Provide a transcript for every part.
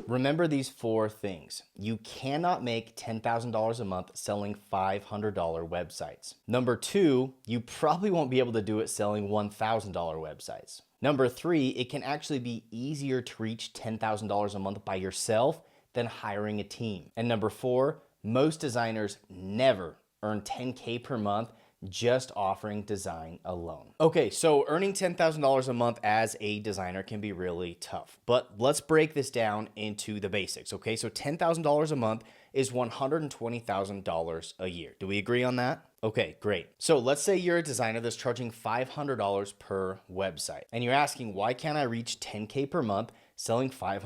Remember these 4 things. You cannot make $10,000 a month selling $500 websites. Number 2, you probably won't be able to do it selling $1,000 websites. Number 3, it can actually be easier to reach $10,000 a month by yourself than hiring a team. And number 4, most designers never earn 10K per month just offering design alone. Okay, so earning $10,000 a month as a designer can be really tough, but let's break this down into the basics, okay? So $10,000 a month is $120,000 a year. Do we agree on that? Okay, great. So let's say you're a designer that's charging $500 per website, and you're asking, why can't I reach 10K per month selling $500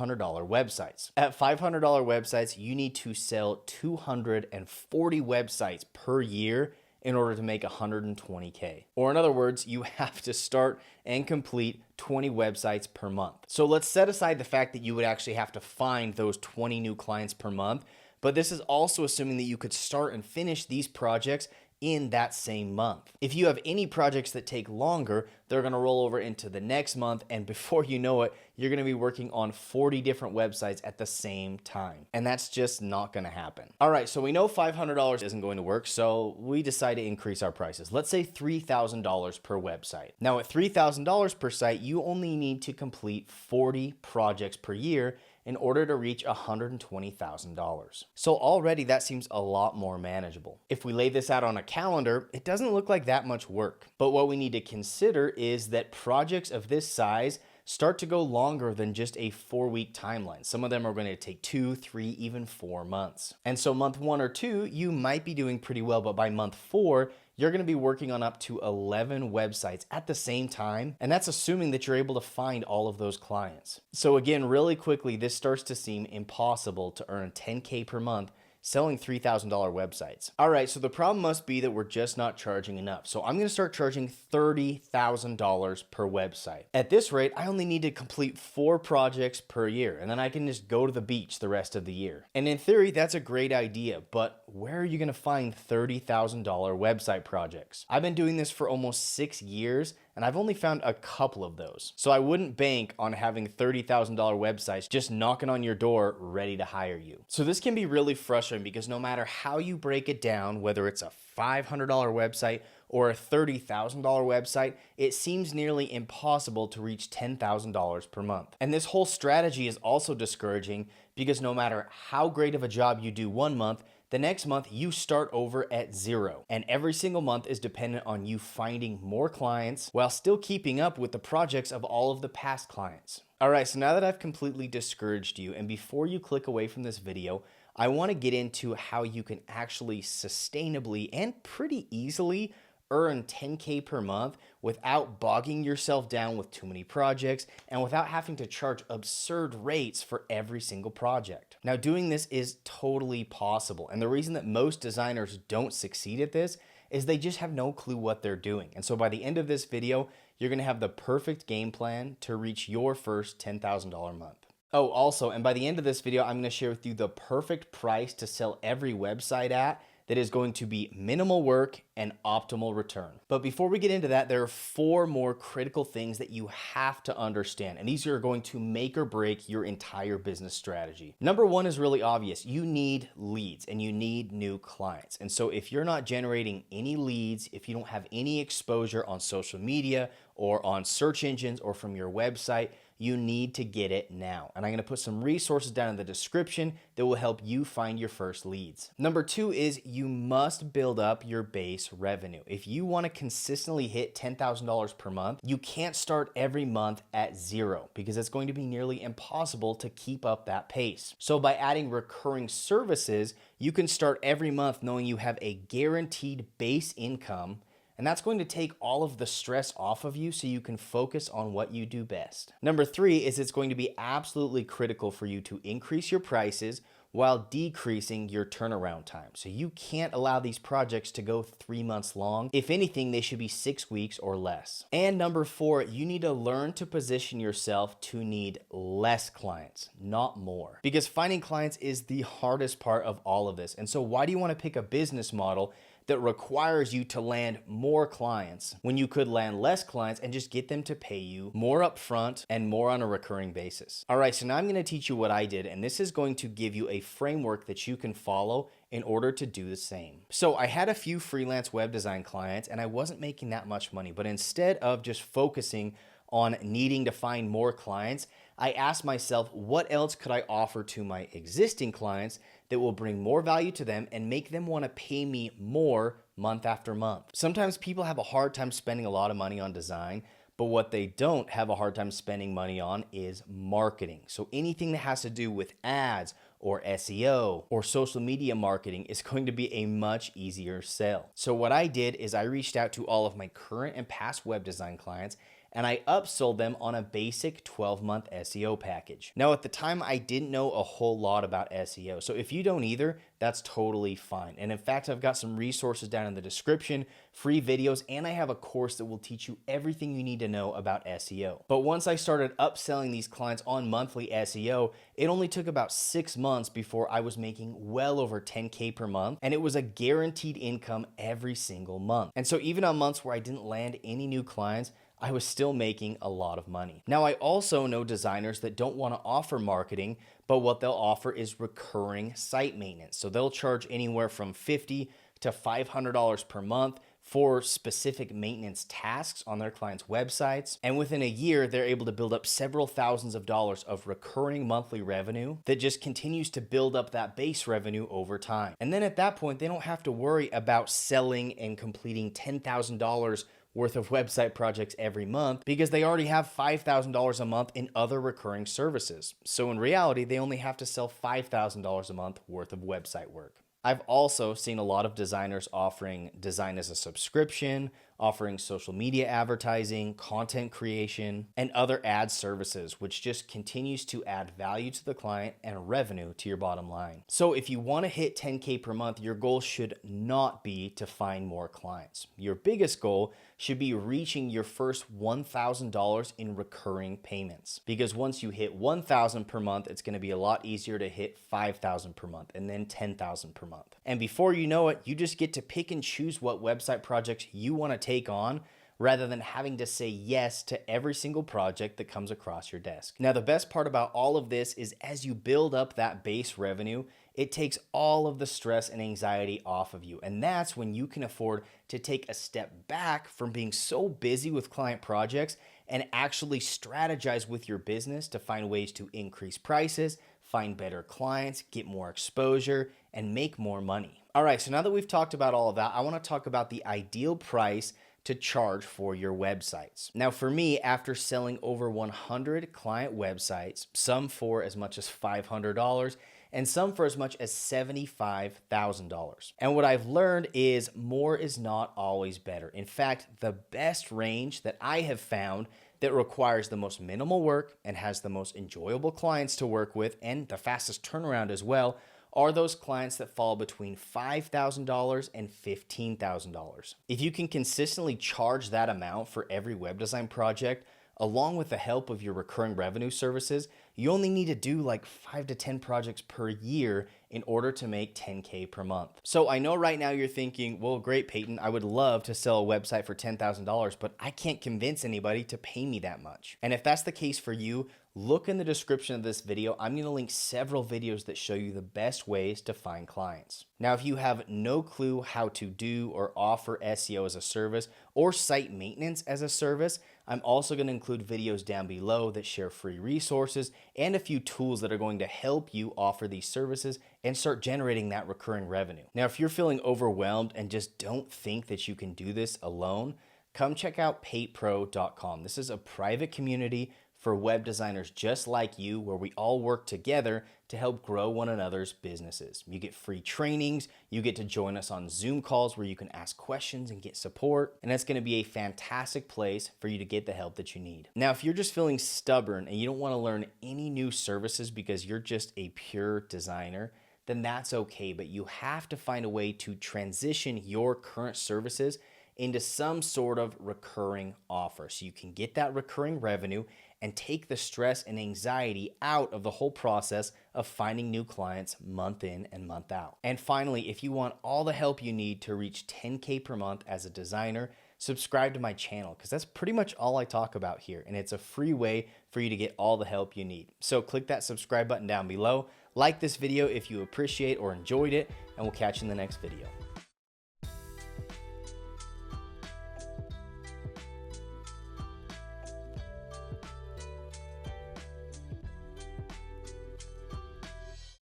websites? At $500 websites, you need to sell 240 websites per year in order to make 120K. Or in other words, you have to start and complete 20 websites per month. So let's set aside the fact that you would actually have to find those 20 new clients per month, but this is also assuming that you could start and finish these projects in that same month. If you have any projects that take longer, they're gonna roll over into the next month, and before you know it, you're gonna be working on 40 different websites at the same time. And that's just not gonna happen. All right, so we know $500 isn't going to work, so we decide to increase our prices. Let's say $3,000 per website. Now at $3,000 per site, you only need to complete 40 projects per year in order to reach $120,000. So already that seems a lot more manageable. If we lay this out on a calendar, it doesn't look like that much work. But what we need to consider is that projects of this size start to go longer than just a 4-week timeline. Some of them are going to take 2, 3, even 4 months. And so month 1 or 2, you might be doing pretty well, but by month 4, you're going to be working on up to 11 websites at the same time, and that's assuming that you're able to find all of those clients. So again, really quickly, this starts to seem impossible to earn 10K per month selling $3,000 websites. All right, so the problem must be that we're just not charging enough. So I'm gonna start charging $30,000 per website. At this rate, I only need to complete 4 projects per year, and then I can just go to the beach the rest of the year. And in theory, that's a great idea, but where are you gonna find $30,000 website projects? I've been doing this for almost 6 years, and I've only found a couple of those. So I wouldn't bank on having $30,000 websites just knocking on your door ready to hire you. So this can be really frustrating because no matter how you break it down, whether it's a $500 website or a $30,000 website, it seems nearly impossible to reach $10,000 per month. And this whole strategy is also discouraging because no matter how great of a job you do one month, the next month you start over at 0. And every single month is dependent on you finding more clients while still keeping up with the projects of all of the past clients. All right, so now that I've completely discouraged you, and before you click away from this video, I want to get into how you can actually sustainably and pretty easily earn 10K per month without bogging yourself down with too many projects and without having to charge absurd rates for every single project. Now, doing this is totally possible, and the reason that most designers don't succeed at this is they just have no clue what they're doing. And so by the end of this video, you're gonna have the perfect game plan to reach your first $10,000 month. Oh, also, and by the end of this video, I'm gonna share with you the perfect price to sell every website at that is going to be minimal work and optimal return. But before we get into that, there are 4 more critical things that you have to understand, and these are going to make or break your entire business strategy. Number 1 is really obvious. You need leads and you need new clients. And so if you're not generating any leads, if you don't have any exposure on social media or on search engines or from your website, you need to get it now. And I'm gonna put some resources down in the description that will help you find your first leads. Number 2 is you must build up your base revenue. If you wanna consistently hit $10,000 per month, you can't start every month at 0 because it's going to be nearly impossible to keep up that pace. So by adding recurring services, you can start every month knowing you have a guaranteed base income, and that's going to take all of the stress off of you so you can focus on what you do best. Number 3 is it's going to be absolutely critical for you to increase your prices while decreasing your turnaround time. So you can't allow these projects to go 3 months long. If anything, they should be 6 weeks or less. And number 4, you need to learn to position yourself to need less clients, not more. Because finding clients is the hardest part of all of this. And so why do you want to pick a business model that requires you to land more clients when you could land less clients and just get them to pay you more upfront and more on a recurring basis. All right, so now I'm going to teach you what I did, and this is going to give you a framework that you can follow in order to do the same. So I had a few freelance web design clients and I wasn't making that much money, but instead of just focusing on needing to find more clients, I asked myself, what else could I offer to my existing clients that will bring more value to them and make them want to pay me more month after month? Sometimes people have a hard time spending a lot of money on design, but what they don't have a hard time spending money on is marketing. So anything that has to do with ads or SEO or social media marketing is going to be a much easier sell. So what I did is I reached out to all of my current and past web design clients and I upsold them on a basic 12-month SEO package. Now, at the time, I didn't know a whole lot about SEO. So if you don't either, that's totally fine. And in fact, I've got some resources down in the description, free videos, and I have a course that will teach you everything you need to know about SEO. But once I started upselling these clients on monthly SEO, it only took about 6 months before I was making well over 10K per month, and it was a guaranteed income every single month. And so even on months where I didn't land any new clients, I was still making a lot of money. Now, I also know designers that don't want to offer marketing, but what they'll offer is recurring site maintenance. So they'll charge anywhere from $50 to $500 per month for specific maintenance tasks on their clients' websites. And within a year, they're able to build up several thousands of dollars of recurring monthly revenue that just continues to build up that base revenue over time. And then at that point, they don't have to worry about selling and completing $10,000 worth of website projects every month because they already have $5,000 a month in other recurring services. So in reality, they only have to sell $5,000 a month worth of website work. I've also seen a lot of designers offering design as a subscription, offering social media advertising, content creation, and other ad services, which just continues to add value to the client and revenue to your bottom line. So if you want to hit 10K per month, your goal should not be to find more clients. Your biggest goal should be reaching your first $1,000 in recurring payments. Because once you hit $1,000 per month, it's going to be a lot easier to hit $5,000 per month and then $10,000 per month. And before you know it, you just get to pick and choose what website projects you want to take on rather than having to say yes to every single project that comes across your desk. Now, the best part about all of this is as you build up that base revenue, it takes all of the stress and anxiety off of you. And that's when you can afford to take a step back from being so busy with client projects and actually strategize with your business to find ways to increase prices, find better clients, get more exposure, and make more money. All right, so now that we've talked about all of that, I want to talk about the ideal price to charge for your websites. Now, for me, after selling over 100 client websites, some for as much as $500 and some for as much as $75,000. And what I've learned is more is not always better. In fact, the best range that I have found that requires the most minimal work and has the most enjoyable clients to work with and the fastest turnaround as well are those clients that fall between $5,000 and $15,000. If you can consistently charge that amount for every web design project, along with the help of your recurring revenue services, you only need to do like 5 to 10 projects per year in order to make 10K per month. So I know right now you're thinking, well, great, Peyton, I would love to sell a website for $10,000, but I can't convince anybody to pay me that much. And if that's the case for you, look in the description of this video. I'm going to link several videos that show you the best ways to find clients. Now, if you have no clue how to do or offer SEO as a service or site maintenance as a service, I'm also going to include videos down below that share free resources and a few tools that are going to help you offer these services and start generating that recurring revenue. Now, if you're feeling overwhelmed and just don't think that you can do this alone, come check out PatePro.com. This is a private community for web designers just like you, where we all work together to help grow one another's businesses. You get free trainings, you get to join us on Zoom calls where you can ask questions and get support, and it's gonna be a fantastic place for you to get the help that you need. Now, if you're just feeling stubborn and you don't wanna learn any new services because you're just a pure designer, then that's okay, but you have to find a way to transition your current services into some sort of recurring offer so you can get that recurring revenue and take the stress and anxiety out of the whole process of finding new clients month in and month out. And finally, if you want all the help you need to reach 10K per month as a designer, subscribe to my channel because that's pretty much all I talk about here. And it's a free way for you to get all the help you need. So click that subscribe button down below. Like this video if you appreciate or enjoyed it, and we'll catch you in the next video.